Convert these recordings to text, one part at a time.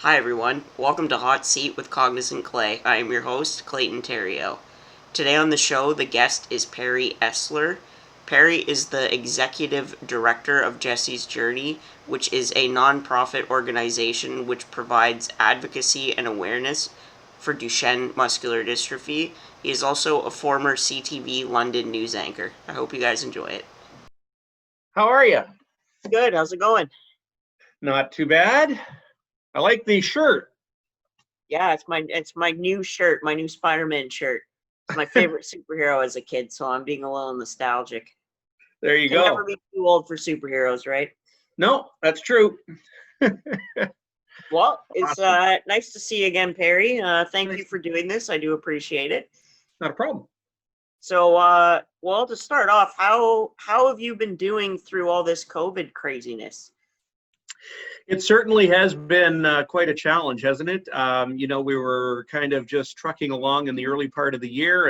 Hi everyone, welcome to Hot Seat with Cognizant Clay. I am your host, Clayton Terrio. Today on the show, the guest is Perry Esler. Perry is the executive director of Jessie's Journey, which is a non-profit organization which provides advocacy and awareness for Duchenne Muscular Dystrophy. He is also a former CTV London news anchor. I hope you guys enjoy it. How are you? Good, how's it going? Not too bad. I like the shirt. Yeah, it's my new shirt, my new Spider-Man shirt. It's my favorite superhero as a kid, so I'm being a little nostalgic. There you Can go. never be too old for superheroes, right? No, that's true. Well, it's Awesome. nice to see you again, Perry. Thank you for doing this. I do appreciate it. Not a problem. So, well, to start off, how have you been doing through all this COVID craziness? It certainly has been quite a challenge, hasn't it? We were kind of just trucking along in the early part of the year,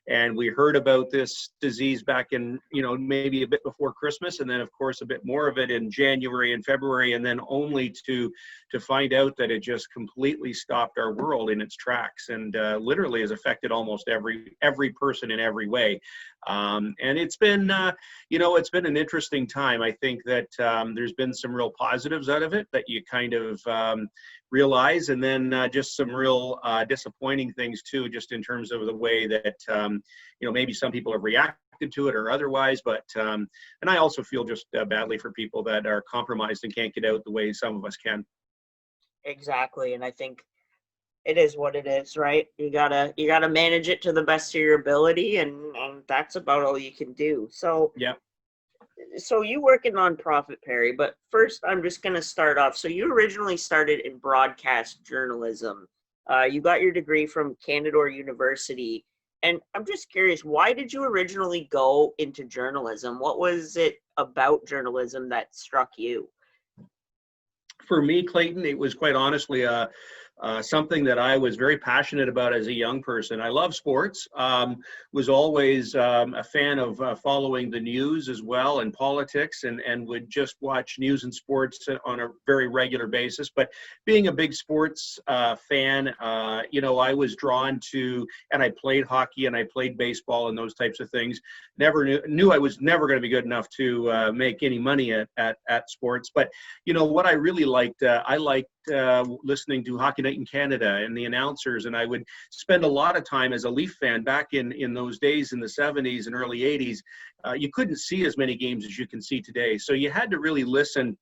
and we heard about this disease back in, maybe a bit before Christmas, and then of course a bit more of it in January and February, and then only to find out that it just completely stopped our world in its tracks, and literally has affected almost every person in every way. And it's been it's been an interesting time. I think that there's been some real positives out of it that you kind of realize, and then just some real disappointing things too, just in terms of the way that maybe some people have reacted to it or otherwise. But and I also feel just badly for people that are compromised and can't get out the way some of us can. Exactly, and I think it is what it is, right? You gotta manage it to the best of your ability, and that's about all you can do. Yeah. So you work in nonprofit, Perry, but first I'm just going to start off. So you originally started in broadcast journalism. You got your degree from Canada University. And I'm just curious, why did you originally go into journalism? What was it about journalism that struck you? For me, Clayton, it was quite honestly something that I was very passionate about as a young person. I love sports, was always a fan of following the news as well and politics, and would just watch news and sports on a very regular basis. But being a big sports fan, I was drawn to, and I played hockey and I played baseball and those types of things. Never knew I was never going to be good enough to make any money at sports. But what I really liked, I liked listening to Hockey Night in Canada and the announcers, and I would spend a lot of time as a Leaf fan back in those days in the 70s and early 80s. You couldn't see as many games as you can see today, so you had to really listen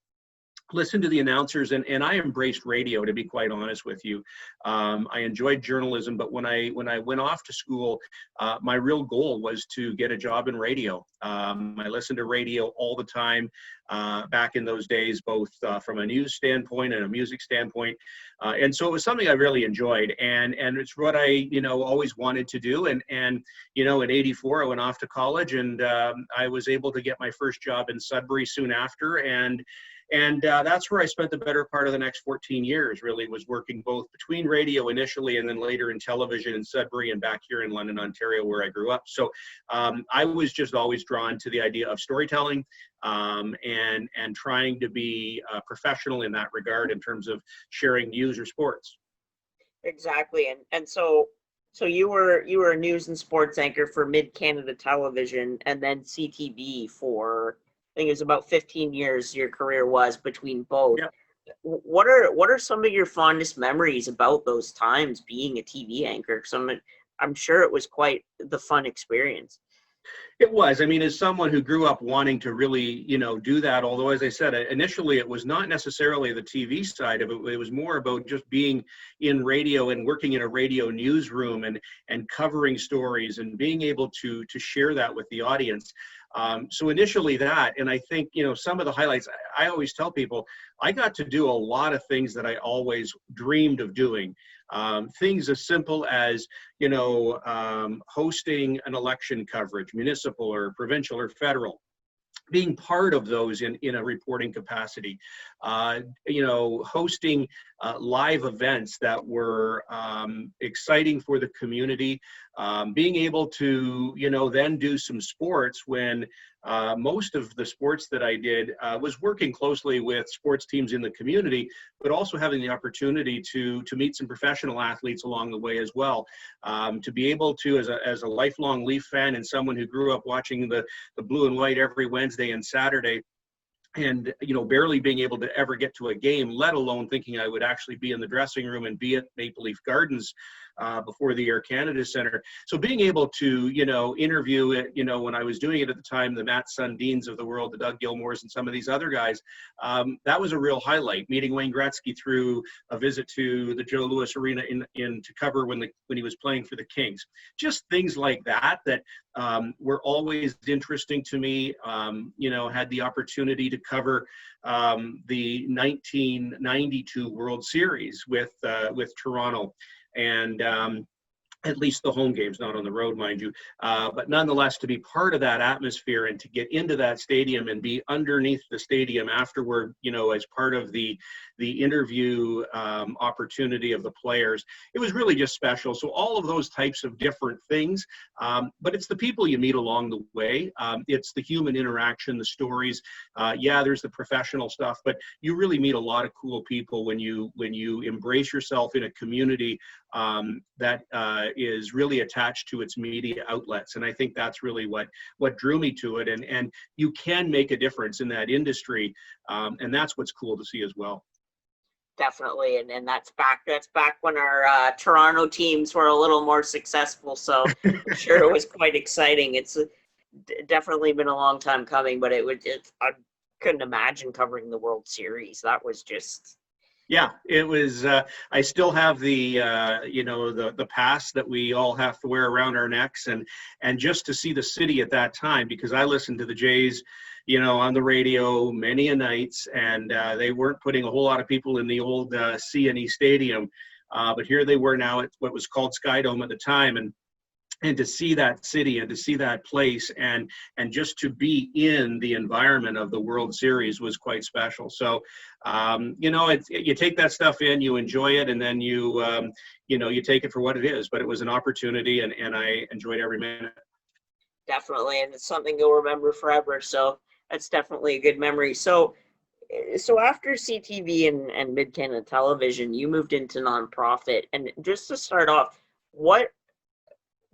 to the announcers, and I embraced radio, to be quite honest with you. I enjoyed journalism, but when I went off to school, my real goal was to get a job in radio. I listened to radio all the time back in those days, both from a news standpoint and a music standpoint, and so it was something I really enjoyed, and it's what I always wanted to do. And in '84 I went off to college, and I was able to get my first job in Sudbury soon after, and that's where I spent the better part of the next 14 years, really, was working both between radio initially and then later in television in Sudbury and back here in London, Ontario, where I grew up. So I was just always drawn to the idea of storytelling, and trying to be professional in that regard in terms of sharing news or sports. Exactly. And so you were a news and sports anchor for Mid Canada Television and then CTV for, I think it was about 15 years your career was between both. Yeah. What are some of your fondest memories about those times being a TV anchor? I'm sure it was quite the fun experience. It was. I mean, as someone who grew up wanting to really, do that, although, as I said, initially it was not necessarily the TV side of it. It was more about just being in radio and working in a radio newsroom and covering stories and being able to share that with the audience. So initially that, and I think, some of the highlights, I always tell people, I got to do a lot of things that I always dreamed of doing. Things as simple as, hosting an election coverage, municipal or provincial or federal, being part of those in a reporting capacity, hosting live events that were exciting for the community. Being able to, then do some sports when most of the sports that I did was working closely with sports teams in the community, but also having the opportunity to meet some professional athletes along the way as well. To be able to, as a lifelong Leaf fan and someone who grew up watching the blue and white every Wednesday and Saturday, and barely being able to ever get to a game, let alone thinking I would actually be in the dressing room and be at Maple Leaf Gardens before the Air Canada Centre. So being able to interview it, when I was doing it at the time, the Matt Sundins of the world, the Doug Gilmores and some of these other guys, that was a real highlight. Meeting Wayne Gretzky through a visit to the Joe Louis Arena in to cover when he was playing for the Kings. Just things like that were always interesting to me. Had the opportunity to cover the 1992 World Series with Toronto, and at least the home games, not on the road, mind you. But nonetheless, to be part of that atmosphere and to get into that stadium and be underneath the stadium afterward, as part of the interview opportunity of the players, it was really just special. So all of those types of different things, but it's the people you meet along the way. It's the human interaction, the stories. There's the professional stuff, but you really meet a lot of cool people when you embrace yourself in a community that is really attached to its media outlets. And I think that's really what drew me to it. And you can make a difference in that industry. And that's what's cool to see as well. Definitely. And that's back when our Toronto teams were a little more successful. So I'm sure it was quite exciting. It's definitely been a long time coming, but I couldn't imagine covering the World Series. That was just... Yeah, it was. I still have the pass that we all have to wear around our necks, and just to see the city at that time, because I listened to the Jays, on the radio many a nights, and they weren't putting a whole lot of people in the old C&E Stadium, but here they were now at what was called Skydome at the time, and to see that city and to see that place and just to be in the environment of the World Series was quite special. So, you take that stuff in, you enjoy it, and then you take it for what it is. But it was an opportunity, and I enjoyed every minute. Definitely, and it's something you'll remember forever. So that's definitely a good memory. So after CTV and Mid-Canada Television, you moved into nonprofit. And just to start off,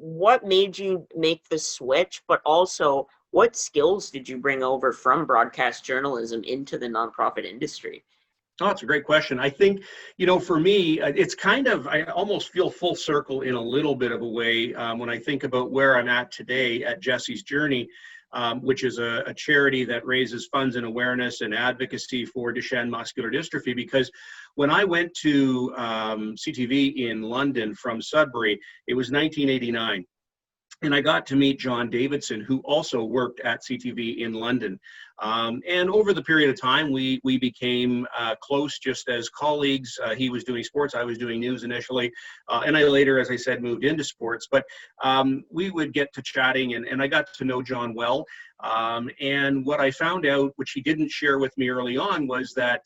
what made you make the switch, but also what skills did you bring over from broadcast journalism into the nonprofit industry? Oh, that's a great question. I think, for me, it's I almost feel full circle in a little bit of a way when I think about where I'm at today at Jessie's Journey, which is a charity that raises funds and awareness and advocacy for Duchenne Muscular Dystrophy. Because when I went to CTV in London from Sudbury, it was 1989. And I got to meet John Davidson, who also worked at CTV in London. And over the period of time, we became close just as colleagues. He was doing sports, I was doing news initially. And I later, as I said, moved into sports. But we would get to chatting, and I got to know John well. And what I found out, which he didn't share with me early on, was that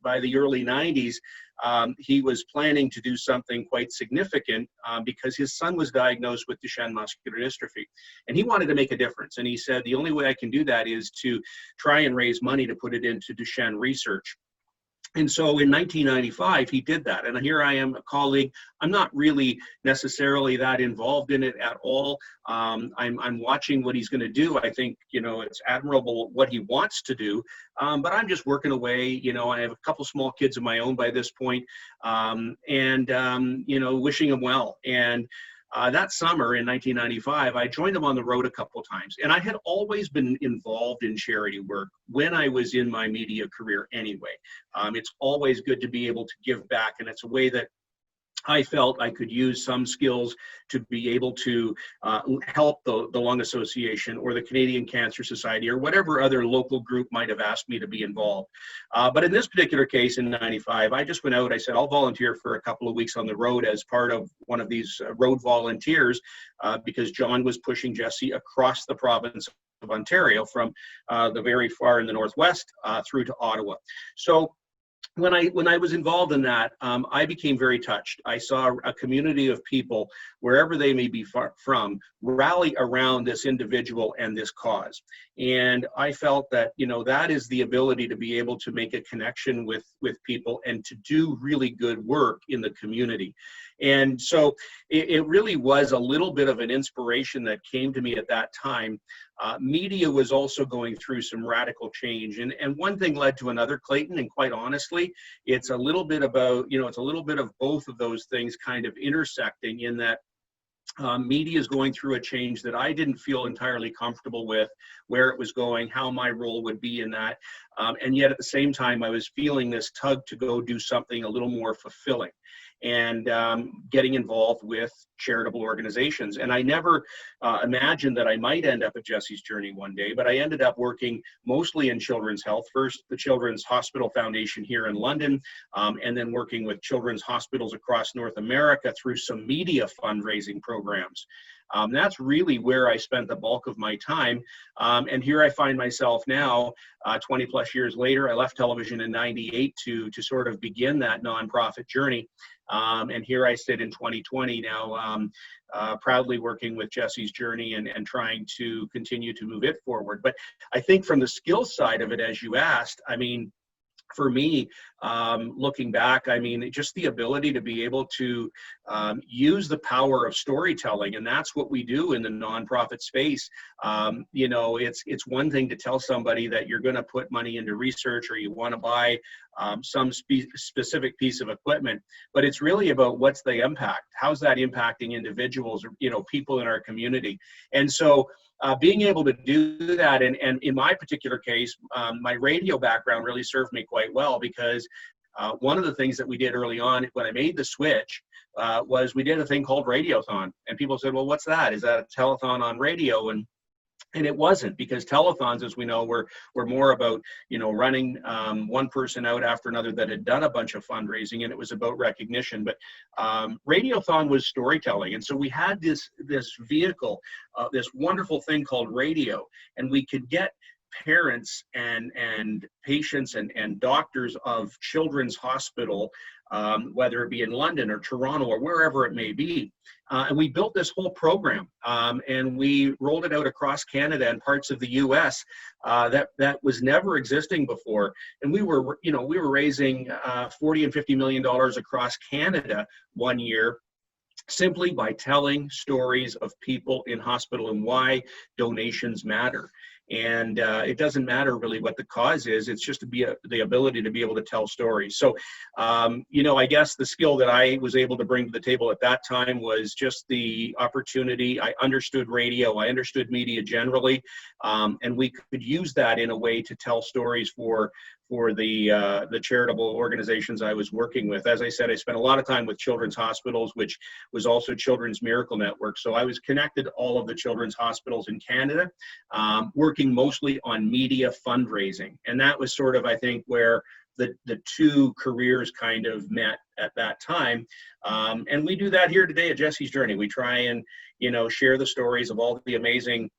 by the early 90s, he was planning to do something quite significant because his son was diagnosed with Duchenne Muscular Dystrophy. And he wanted to make a difference. And he said, the only way I can do that is to try and raise money to put it into Duchenne research. And so in 1995, he did that. And here I am, a colleague. I'm not really necessarily that involved in it at all. I'm watching what he's going to do. I think, it's admirable what he wants to do. But I'm just working away. I have a couple small kids of my own by this point, wishing him well. And that summer in 1995, I joined them on the road a couple of times. And I had always been involved in charity work when I was in my media career anyway. It's always good to be able to give back. And it's a way that I felt I could use some skills to be able to help the Lung Association or the Canadian Cancer Society or whatever other local group might have asked me to be involved. But in this particular case in 95, I just went out, I said, I'll volunteer for a couple of weeks on the road as part of one of these road volunteers because John was pushing Jessie across the province of Ontario from the very far in the northwest through to Ottawa. So when I was involved in that, I became very touched. I saw a community of people, wherever they may be from, rally around this individual and this cause. And I felt that, that is the ability to be able to make a connection with people and to do really good work in the community. And so it really was a little bit of an inspiration that came to me at that time. Media was also going through some radical change, and one thing led to another, Clayton, and quite honestly, it's a little bit about, it's a little bit of both of those things kind of intersecting, in that media is going through a change that I didn't feel entirely comfortable with, where it was going, how my role would be in that. And yet at the same time, I was feeling this tug to go do something a little more fulfilling, and getting involved with charitable organizations. And I never imagined that I might end up at Jessie's Journey one day, but I ended up working mostly in children's health. First, the Children's Hospital Foundation here in London, and then working with children's hospitals across North America through some media fundraising programs. That's really where I spent the bulk of my time. And here I find myself now, 20 plus years later. I left television in '98 to sort of begin that nonprofit journey. And here I sit in 2020 now, proudly working with Jessie's Journey and trying to continue to move it forward. But I think from the skill side of it, as you asked, I mean, for me, looking back, I mean, just the ability to be able to use the power of storytelling, and that's what we do in the nonprofit space. It's one thing to tell somebody that you're going to put money into research, or you want to buy some specific piece of equipment, but it's really about what's the impact. How's that impacting individuals, or people in our community? And so being able to do that, and in my particular case, my radio background really served me quite well, because one of the things that we did early on when I made the switch was we did a thing called Radiothon. And people said, well, what's that? Is that a telethon on radio? And it wasn't, because telethons, as we know, were more about, running one person out after another that had done a bunch of fundraising, and it was about recognition. But Radiothon was storytelling. And so we had this vehicle, this wonderful thing called radio, and we could get parents and patients and doctors of children's hospital, whether it be in London or Toronto or wherever it may be. And we built this whole program, and we rolled it out across Canada and parts of the US that was never existing before. And we were raising $40 and $50 million across Canada one year, simply by telling stories of people in hospital and why donations matter. And it doesn't matter really what the cause is. It's just the ability to be able to tell stories. So, I guess the skill that I was able to bring to the table at that time was just the opportunity. I understood radio. I understood media generally. And we could use that in a way to tell stories for the charitable organizations I was working with. As I said, I spent a lot of time with children's hospitals, which was also Children's Miracle Network. So I was connected to all of the children's hospitals in Canada, working mostly on media fundraising. And that was sort of, I think, where the two careers kind of met at that time. And we do that here today at Jessie's Journey. We try and, share the stories of all the amazing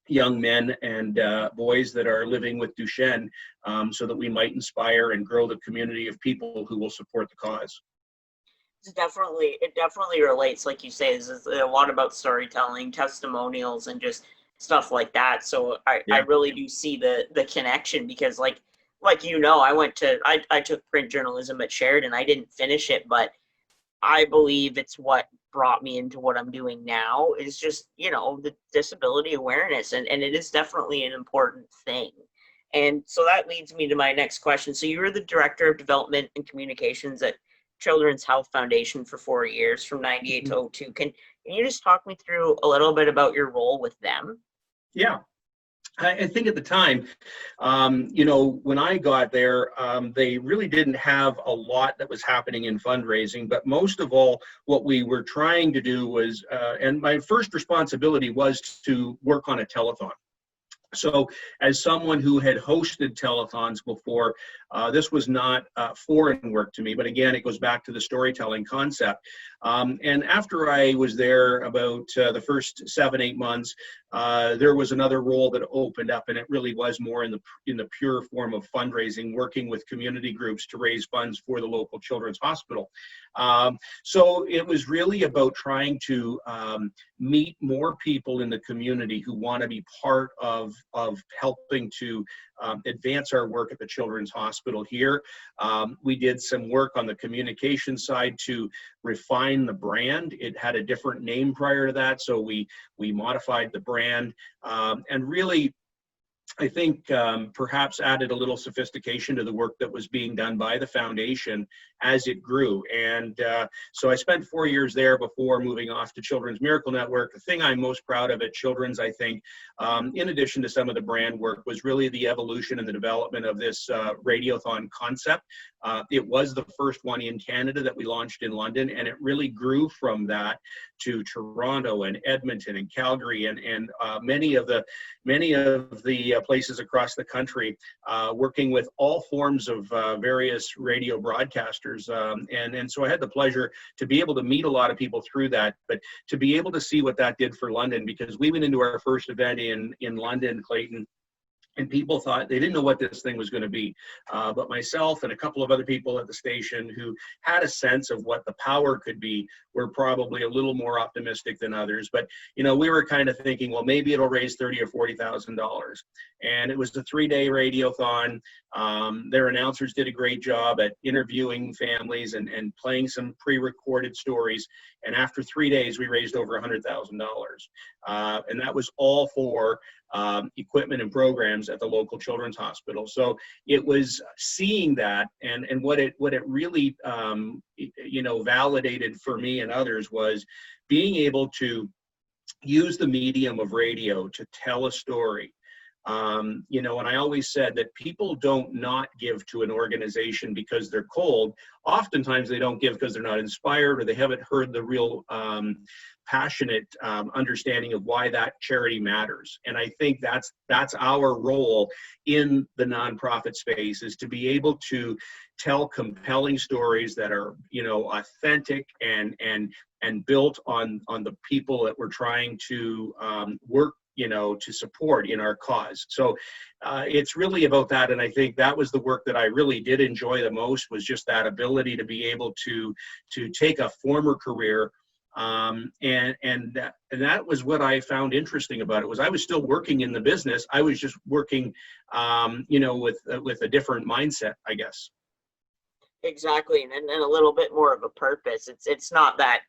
young men and boys that are living with Duchenne, so that we might inspire and grow the community of people who will support the cause. It definitely relates, like you say. This is a lot about storytelling, testimonials, and just stuff like that. So I really do see the connection, because like I took print journalism at Sheridan. I didn't finish it, but I believe it's what brought me into what I'm doing now, is just, the disability awareness. And it is definitely an important thing. And so that leads me to my next question. So you were the Director of Development and Communications at Children's Health Foundation for 4 years, from 98 to 02. Can you just talk me through a little bit about your role with them? Yeah. I think at the time, when I got there, they really didn't have a lot that was happening in fundraising. But most of all, what we were trying to do was, and my first responsibility was to work on a telethon. So as someone who had hosted telethons before, this was not foreign work to me, but again, it goes back to the storytelling concept. And after I was there about the first 7-8 months, there was another role that opened up, and it really was more in the pure form of fundraising, working with community groups to raise funds for the local children's hospital. So it was really about trying to meet more people in the community who want to be part of helping to advance our work at the Children's Hospital here. We did some work on the communication side to refine the brand. It had a different name prior to that, so we modified the brand, and really, I think perhaps added a little sophistication to the work that was being done by the foundation as it grew. And so I spent 4 years there before moving off to Children's Miracle Network. The thing I'm most proud of at Children's, I think, in addition to some of the brand work, was really the evolution and the development of this radiothon concept. It was the first one in Canada that we launched in London, and it really grew from that to Toronto and Edmonton and Calgary and many of the places across the country, working with all forms of various radio broadcasters. And so I had the pleasure to be able to meet a lot of people through that, but to be able to see what that did for London, because we went into our first event in London, Clayton, and people thought, they didn't know what this thing was going to be. But myself and a couple of other people at the station who had a sense of what the power could be were probably a little more optimistic than others. But, you know, we were kind of thinking, well, maybe it'll raise $30,000 or $40,000. And it was a 3-day radiothon. Their announcers did a great job at interviewing families and playing some pre-recorded stories. And after 3 days, we raised over $100,000. And that was all for equipment and programs at the local children's hospital. So it was seeing that, and what it really validated for me and others was being able to use the medium of radio to tell a story. And I always said that people don't not give to an organization because they're cold. Oftentimes they don't give because they're not inspired, or they haven't heard the real passionate understanding of why that charity matters. And I think that's our role in the nonprofit space, is to be able to tell compelling stories that are, authentic and built on the people that we're trying to work to support in our cause. So it's really about that. And I think that was the work that I really did enjoy the most, was just that ability to be able to take a former career. And that was what I found interesting about it, was I was still working in the business. I was just working, with a different mindset, I guess. Exactly. And a little bit more of a purpose. It's not that,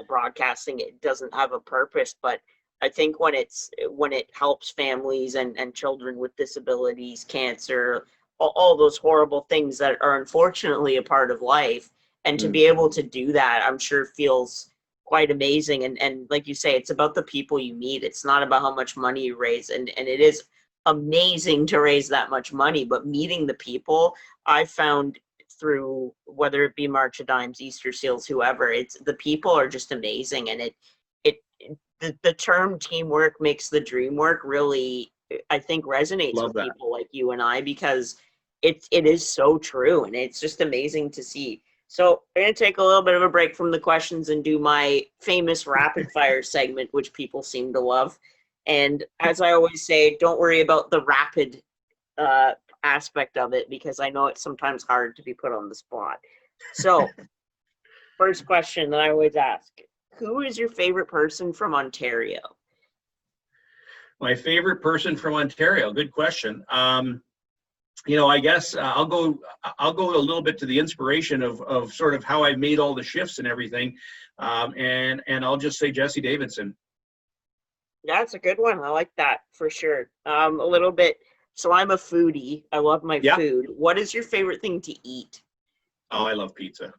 broadcasting, it doesn't have a purpose, but I think when it helps families and children with disabilities, cancer, all those horrible things that are unfortunately a part of life, and to be able to do that, I'm sure feels quite amazing. And like you say, it's about the people you meet. It's not about how much money you raise. And it is amazing to raise that much money, but meeting the people, I found through, whether it be March of Dimes, Easter Seals, whoever, it's the people are just amazing. And the term teamwork makes the dream work really, I think, resonates with people like you and I, because it is so true, and it's just amazing to see. So we're going to take a little bit of a break from the questions and do my famous rapid fire segment, which people seem to love. And as I always say, don't worry about the rapid aspect of it, because I know it's sometimes hard to be put on the spot. So first question that I always ask: who is your favorite person from Ontario? My favorite person from Ontario. Good question. I guess I'll go a little bit to the inspiration of sort of how I made all the shifts and everything. And I'll just say Jessie Davidson. Yeah, that's a good one. I like that for sure. A little bit. So I'm a foodie. I love my food. What is your favorite thing to eat? Oh, I love pizza.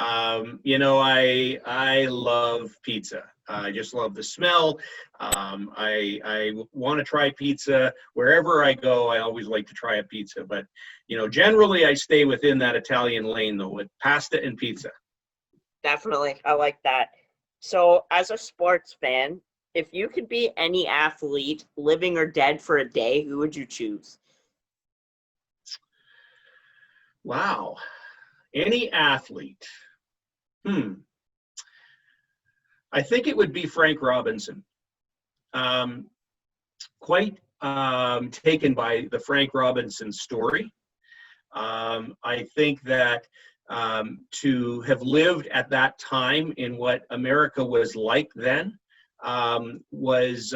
I love pizza. I just love the smell. I want to try pizza wherever I go. I always like to try a pizza, but generally I stay within that Italian lane though, with pasta and pizza. Definitely, I like that. So, as a sports fan, If you could be any athlete, living or dead, for a day, who would you choose? Wow. Any athlete. I think it would be Frank Robinson. Um, quite taken by the Frank Robinson story. I think that to have lived at that time in what America was like then was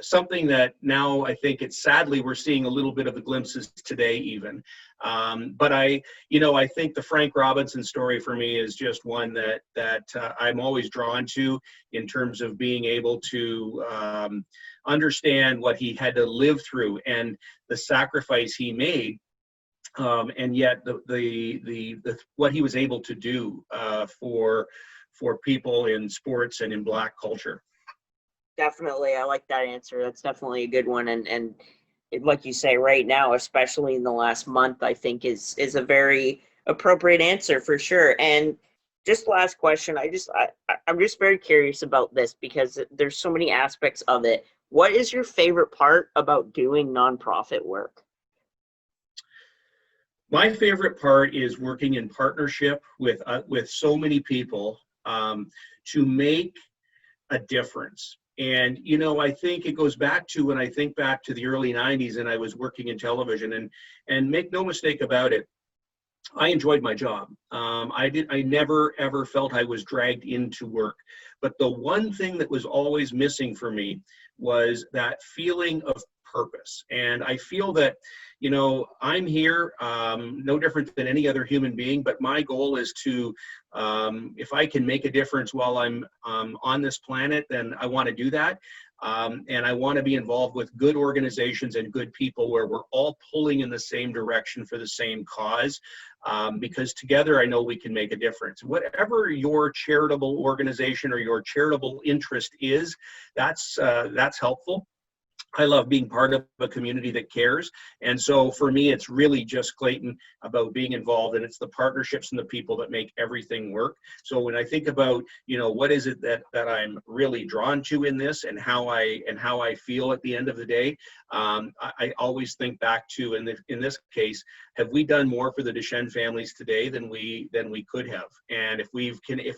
something that now I think it's sadly we're seeing a little bit of the glimpses today even. But I think the Frank Robinson story for me is just one that I'm always drawn to in terms of being able to understand what he had to live through and the sacrifice he made. And yet the what he was able to do for people in sports and in Black culture. Definitely, I like that answer. That's definitely a good one, and like you say, right now, especially in the last month, I think is a very appropriate answer for sure. And just last question, I'm just very curious about this because there's so many aspects of it. What is your favorite part about doing nonprofit work? My favorite part is working in partnership with so many people to make a difference. And I think it goes back to when I think back to the early '90s, and I was working in television. And make no mistake about it, I enjoyed my job. I never ever felt I was dragged into work. But the one thing that was always missing for me was that feeling of purpose. And I feel that, I'm here, no different than any other human being, but my goal is to, if I can make a difference while I'm on this planet, then I want to do that. And I want to be involved with good organizations and good people where we're all pulling in the same direction for the same cause, because together I know we can make a difference. Whatever your charitable organization or your charitable interest is, that's helpful. I love being part of a community that cares. And so for me, it's really just, Clayton, about being involved, and it's the partnerships and the people that make everything work. So when I think about, what is it that I'm really drawn to in this and how I feel at the end of the day, I always think back to, in this case, have we done more for the Duchenne families today than we could have? And if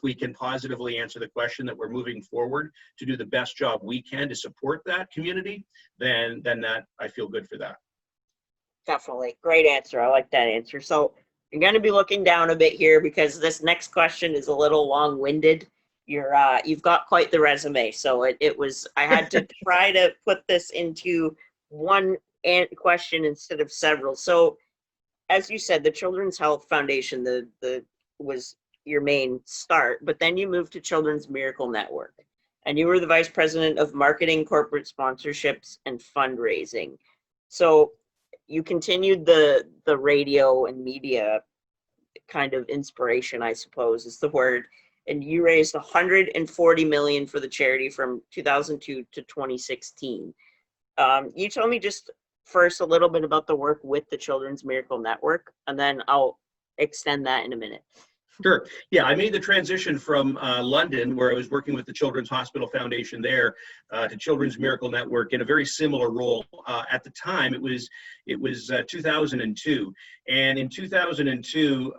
we can positively answer the question that we're moving forward to do the best job we can to support that community, then that I feel good for that. Definitely. Great answer. I like that answer. So I'm going to be looking down a bit here because this next question is a little long-winded. You've got quite the resume. So I had to try to put this into one question instead of several. So as you said, the Children's Health Foundation, was your main start, but then you moved to Children's Miracle Network, and you were the vice president of marketing, corporate sponsorships, and fundraising. So you continued the radio and media kind of inspiration, I suppose is the word, and you raised $140 million for the charity from 2002 to 2016. You tell me just first a little bit about the work with the Children's Miracle Network, and then I'll extend that in a minute. Sure. Yeah, I made the transition from London, where I was working with the Children's Hospital Foundation there, to Children's Miracle Network in a very similar role. At the time, it was 2002, and in 2002,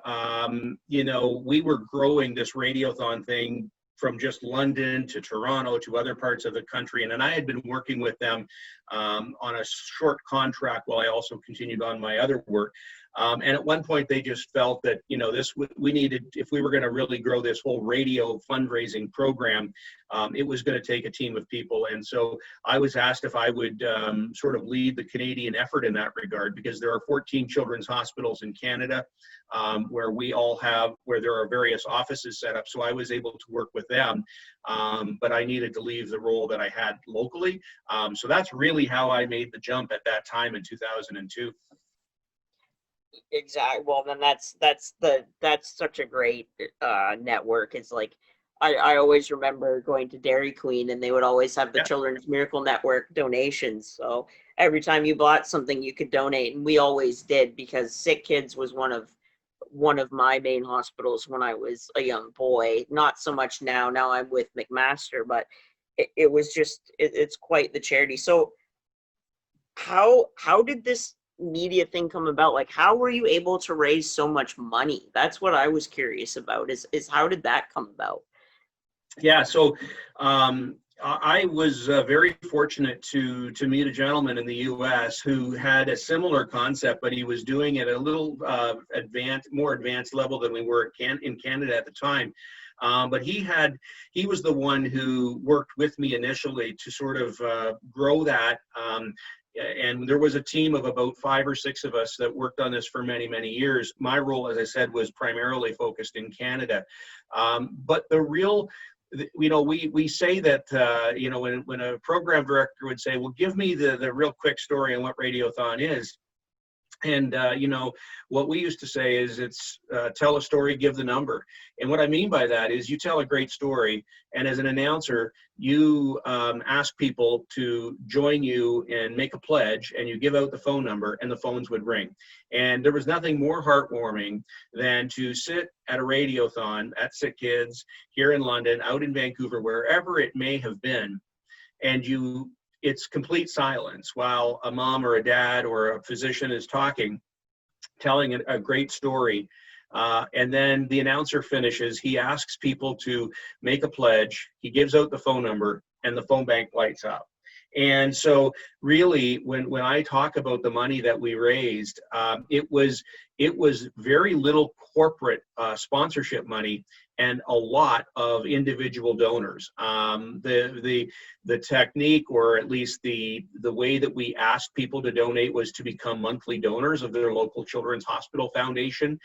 we were growing this radiothon thing from just London to Toronto to other parts of the country. And then I had been working with them on a short contract while I also continued on my other work. And at one point, they just felt that, we needed, if we were going to really grow this whole radio fundraising program, it was going to take a team of people. And so I was asked if I would sort of lead the Canadian effort in that regard, because there are 14 children's hospitals in Canada where there are various offices set up. So I was able to work with them, but I needed to leave the role that I had locally. So that's really how I made the jump at that time in 2002. Exactly. Well, then that's such a great network. It's like I always remember going to Dairy Queen, and they would always have the Children's Miracle Network donations. So every time you bought something, you could donate, and we always did, because Sick Kids was one of my main hospitals when I was a young boy. Not so much now. Now I'm with McMaster, but it was just it's quite the charity. So how did this media thing come about? Like, how were you able to raise so much money? That's what I was curious about, is how did that come about? Yeah, so I was very fortunate to meet a gentleman in the U.S. who had a similar concept, but he was doing it at a little more advanced level than we were in Canada at the time. But he was the one who worked with me initially to sort of grow that. And there was a team of about 5 or 6 of us that worked on this for many, many years. My role, as I said, was primarily focused in Canada. But the real, we say that, when a program director would say, well, give me the real quick story on what Radiothon is. And, what we used to say is it's tell a story, give the number. And what I mean by that is you tell a great story, and as an announcer, you ask people to join you and make a pledge, and you give out the phone number, and the phones would ring. And there was nothing more heartwarming than to sit at a radiothon at Sick Kids here in London, out in Vancouver, wherever it may have been, and it's complete silence while a mom or a dad or a physician is talking, telling a great story. And then the announcer finishes, he asks people to make a pledge, he gives out the phone number, and the phone bank lights up. And so really, when I talk about the money that we raised, it was very little corporate sponsorship money and a lot of individual donors. The technique, or at least the way that we asked people to donate, was to become monthly donors of their local Children's Hospital Foundation,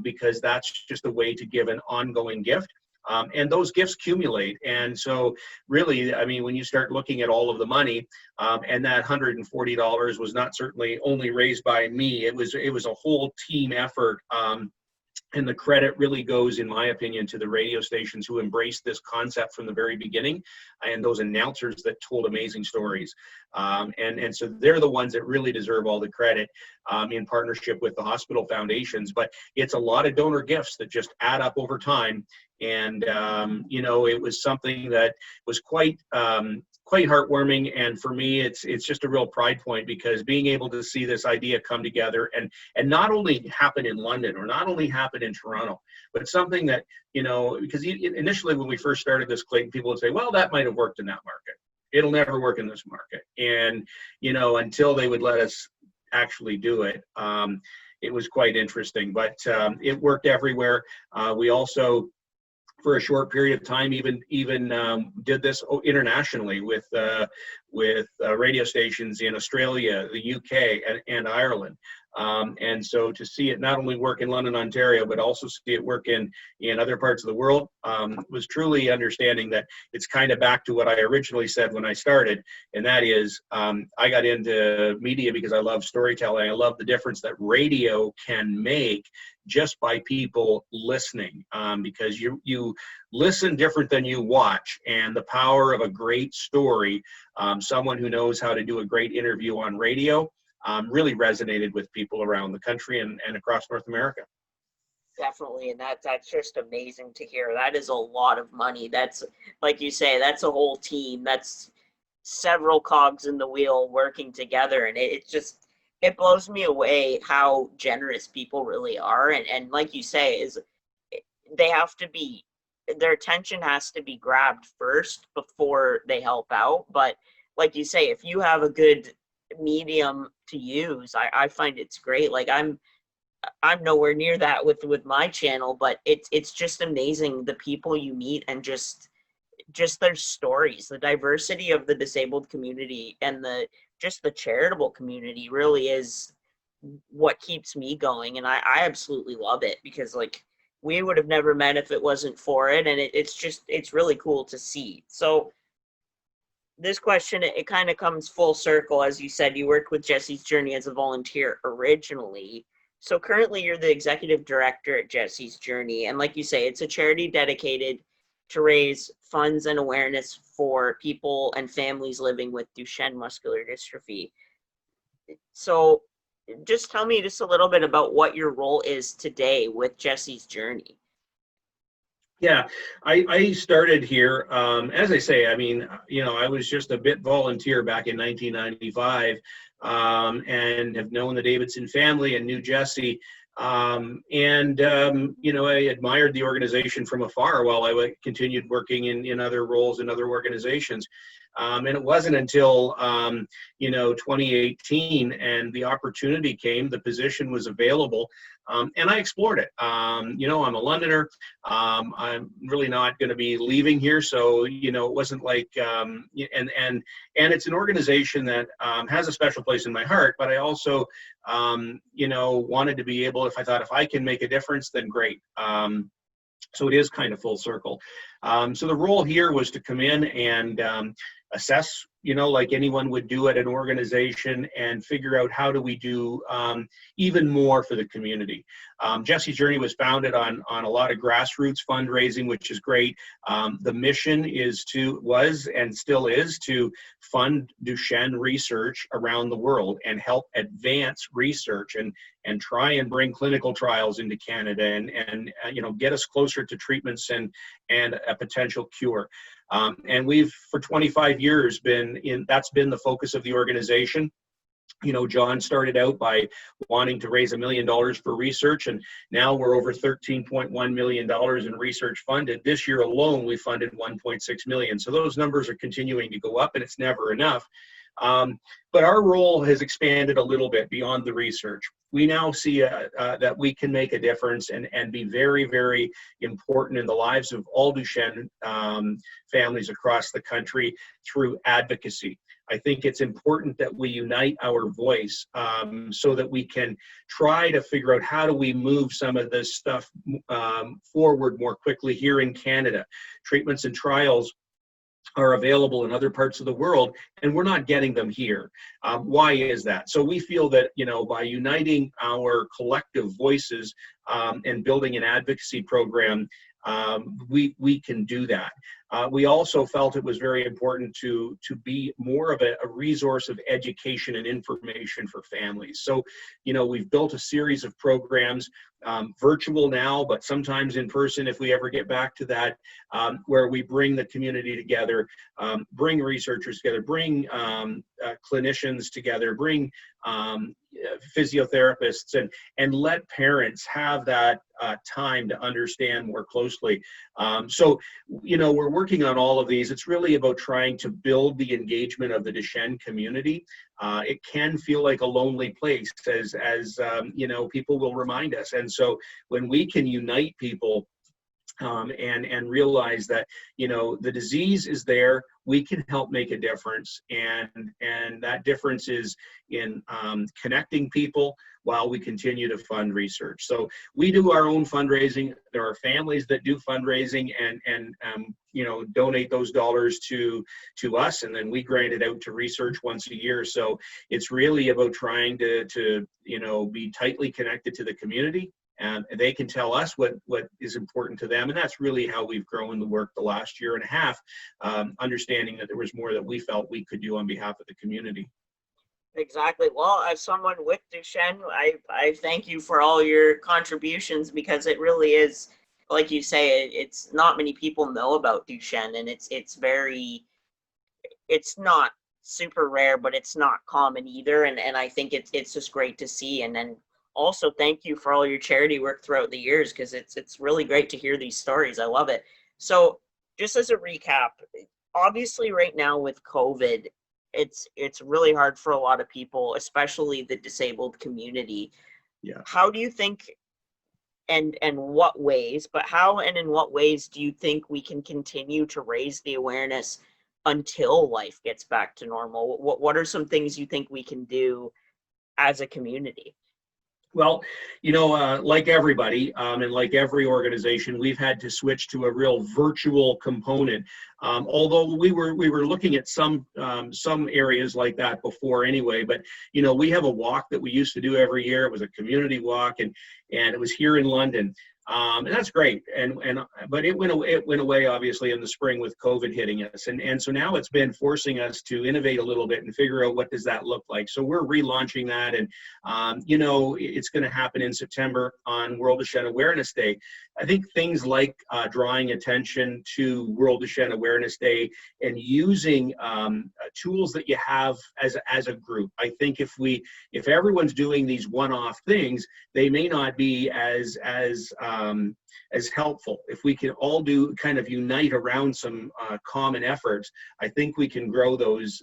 because that's just a way to give an ongoing gift. And those gifts accumulate. And so really, I mean, when you start looking at all of the money, and that $140 was not certainly only raised by me, it was a whole team effort. And the credit really goes, in my opinion, to the radio stations who embraced this concept from the very beginning, and those announcers that told amazing stories. And so they're the ones that really deserve all the credit, in partnership with the hospital foundations. But it's a lot of donor gifts that just add up over time. And, it was something that was quite heartwarming. And for me, it's just a real pride point, because being able to see this idea come together and not only happen in London, or not only happen in Toronto, but something that, because initially when we first started this, Clayton, people would say, well, that might have worked in that market. It'll never work in this market. And, until they would let us actually do it, it was quite interesting. But it worked everywhere. We also, for a short period of time, even did this internationally with radio stations in Australia, the UK, and Ireland. And so to see it not only work in London, Ontario, but also see it work in other parts of the world, was truly understanding that it's kind of back to what I originally said when I started. And that is, I got into media because I love storytelling. I love the difference that radio can make just by people listening, because you listen different than you watch. And the power of a great story, someone who knows how to do a great interview on radio, really resonated with people around the country and across North America. Definitely, and that's just amazing to hear. That is a lot of money. That's, like you say, that's a whole team. That's several cogs in the wheel working together, and it blows me away how generous people really are. And like you say, is they have to be, their attention has to be grabbed first before they help out. But like you say, if you have a good medium to use, I find it's great. Like I'm nowhere near that with my channel, but it's just amazing the people you meet, and just their stories. The diversity of the disabled community and the charitable community really is what keeps me going. And I absolutely love it, because like we would have never met if it wasn't for it. And it's really cool to see. So this question, it kind of comes full circle. As you said, you worked with Jessie's Journey as a volunteer originally. So currently you're the executive director at Jessie's Journey. And like you say, it's a charity dedicated to raise funds and awareness for people and families living with Duchenne Muscular Dystrophy. So just tell me just a little bit about what your role is today with Jessie's Journey. Yeah, I started here. As I say, I mean, I was just a bit volunteer back in 1995, and have known the Davidson family and knew Jessie. I admired the organization from afar while continued working in other roles in other organizations. And it wasn't until 2018 and the opportunity came, the position was available, and I explored it. I'm a Londoner. I'm really not going to be leaving here, so it wasn't like and it's an organization that has a special place in my heart. But I also wanted to be able, if I can make a difference, then great. So it is kind of full circle. So the role here was to come in and assess, like anyone would do at an organization, and figure out how do we do even more for the community. Jessie's Journey was founded on a lot of grassroots fundraising, which is great. The mission was and still is to fund Duchenne research around the world and help advance research and try and bring clinical trials into Canada and get us closer to treatments and a potential cure. And we've, for 25 years, that's been the focus of the organization. John started out by wanting to raise $1 million for research, and now we're over $13.1 million in research funded. This year alone, we funded $1.6 million. So those numbers are continuing to go up, and it's never enough. But our role has expanded a little bit beyond the research. We now see that we can make a difference and be very, very important in the lives of all Duchenne families across the country through advocacy. I think it's important that we unite our voice so that we can try to figure out how do we move some of this stuff forward more quickly here in Canada. Treatments and trials are available in other parts of the world, and we're not getting them here. Why is that? So we feel that, by uniting our collective voices and building an advocacy program, we can do that. We also felt it was very important to be more of a resource of education and information for families. So, we've built a series of programs, virtual now, but sometimes in person if we ever get back to that, where we bring the community together, bring researchers together, bring clinicians together, bring physiotherapists, and let parents have that time to understand more closely. So, we're working on all of these. It's really about trying to build the engagement of the Duchenne community. It can feel like a lonely place, as people will remind us. And so when we can unite people and realize that the disease is there, we can help make a difference, and that difference is in connecting people while we continue to fund research. So we do our own fundraising. There are families that do fundraising and donate those dollars to us, and then we grant it out to research once a year. So it's really about trying to be tightly connected to the community. And they can tell us what is important to them. And that's really how we've grown the work the last year and a half, understanding that there was more that we felt we could do on behalf of the community. Exactly. Well, as someone with Duchenne, I thank you for all your contributions, because it really is, like you say, it's not many people know about Duchenne, and it's not super rare, but it's not common either. And I think it's just great to see. And then also thank you for all your charity work throughout the years, because it's really great to hear these stories. I love it. So just as a recap, obviously right now with COVID, it's really hard for a lot of people, especially the disabled community. Yeah. How do you think, and what ways, but how and in what ways do you think we can continue to raise the awareness until life gets back to normal? What are some things you think we can do as a community? Well, like everybody and like every organization, we've had to switch to a real virtual component. Although we were looking at some areas like that before anyway. But we have a walk that we used to do every year. It was a community walk, and it was here in London. And that's great. But it went away obviously in the spring with COVID hitting us. And so now it's been forcing us to innovate a little bit and figure out what does that look like. So we're relaunching that. And, it's going to happen in September on World Duchenne Awareness Day. I think things like drawing attention to World Duchenne Awareness Day and using tools that you have as a group. I think if everyone's doing these one-off things, they may not be as helpful. If we can all kind of unite around some common efforts, I think we can grow those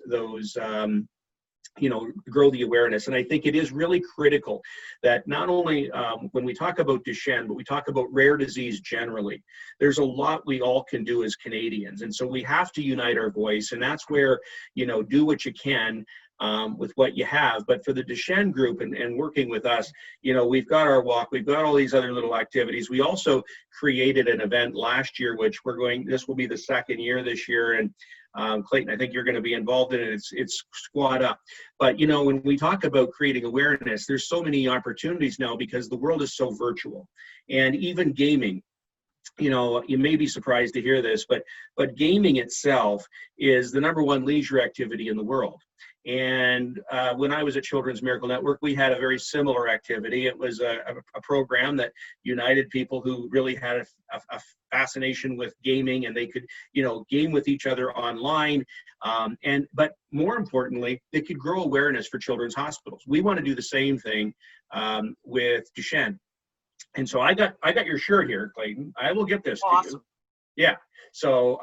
grow the awareness. And I think it is really critical that not only when we talk about Duchenne, but we talk about rare disease generally, there's a lot we all can do as Canadians. And so we have to unite our voice, and that's where, do what you can with what you have. But for the Duchenne group and working with us, we've got our walk, we've got all these other little activities. We also created an event last year, which this will be the second year this year. And Clayton, I think you're going to be involved in it. It's Squad Up. But, when we talk about creating awareness, there's so many opportunities now because the world is so virtual. And even gaming, you may be surprised to hear this, but gaming itself is the #1 leisure activity in the world. And when I was at Children's Miracle Network, we had a very similar activity. It was a program that united people who really had a fascination with gaming, and they could, game with each other online. But more importantly, they could grow awareness for children's hospitals. We want to do the same thing with Duchenne. And so I got your shirt here, Clayton. I will get this to you. Yeah. So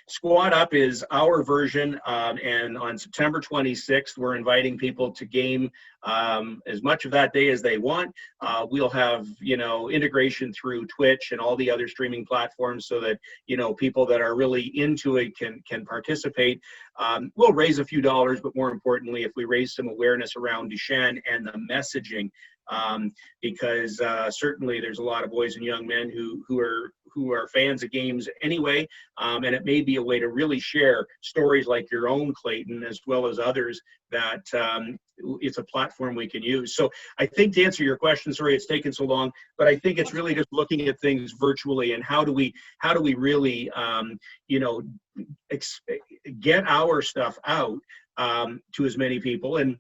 Squad Up is our version, and on September 26th, we're inviting people to game as much of that day as they want. We'll have, integration through Twitch and all the other streaming platforms so that, people that are really into it can participate. We'll raise a few dollars, but more importantly, if we raise some awareness around Duchenne and the messaging, because certainly there's a lot of boys and young men who are fans of games anyway, and it may be a way to really share stories like your own, Clayton, as well as others, that it's a platform we can use. So I think, to answer your question, sorry it's taken so long, but I think it's really just looking at things virtually and how do we really get our stuff out to as many people. And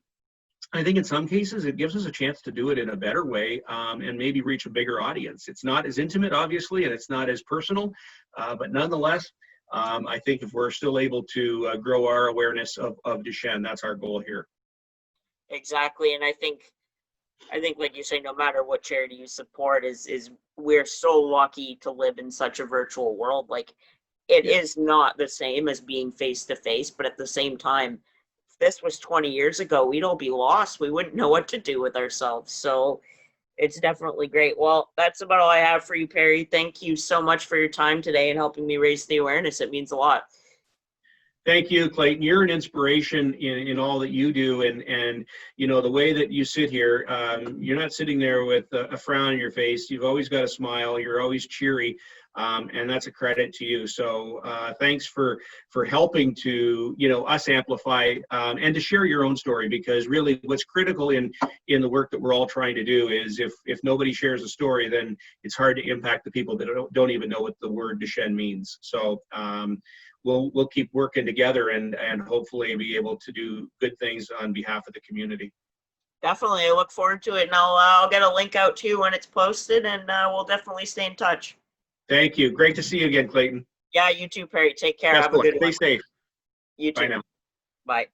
I think in some cases it gives us a chance to do it in a better way, and maybe reach a bigger audience. It's not as intimate, obviously, and it's not as personal, but nonetheless, I think if we're still able to grow our awareness of Duchenne, that's our goal here. Exactly, and I think like you say, no matter what charity you support, is we're so lucky to live in such a virtual world. Like, it is not the same as being face to face, but at the same time, if this was 20 years ago, we'd all be lost. We wouldn't know what to do with ourselves. So it's definitely great. Well, that's about all I have for you, Perry. Thank you so much for your time today and helping me raise the awareness. It means a lot. Thank you, Clayton. You're an inspiration in all that you do, and the way that you sit here, you're not sitting there with a frown on your face. You've always got a smile. You're always cheery, and that's a credit to you. So thanks for helping to us amplify and to share your own story, because really what's critical in the work that we're all trying to do is if nobody shares a story, then it's hard to impact the people that don't even know what the word Duchenne means. So we'll keep working together and hopefully be able to do good things on behalf of the community. Definitely. I look forward to it, and I'll get a link out to you when it's posted, and we'll definitely stay in touch. Thank you. Great to see you again, Clayton. Yeah, you too, Perry. Take care. Have a good one. Stay safe. You too. Bye now. Bye.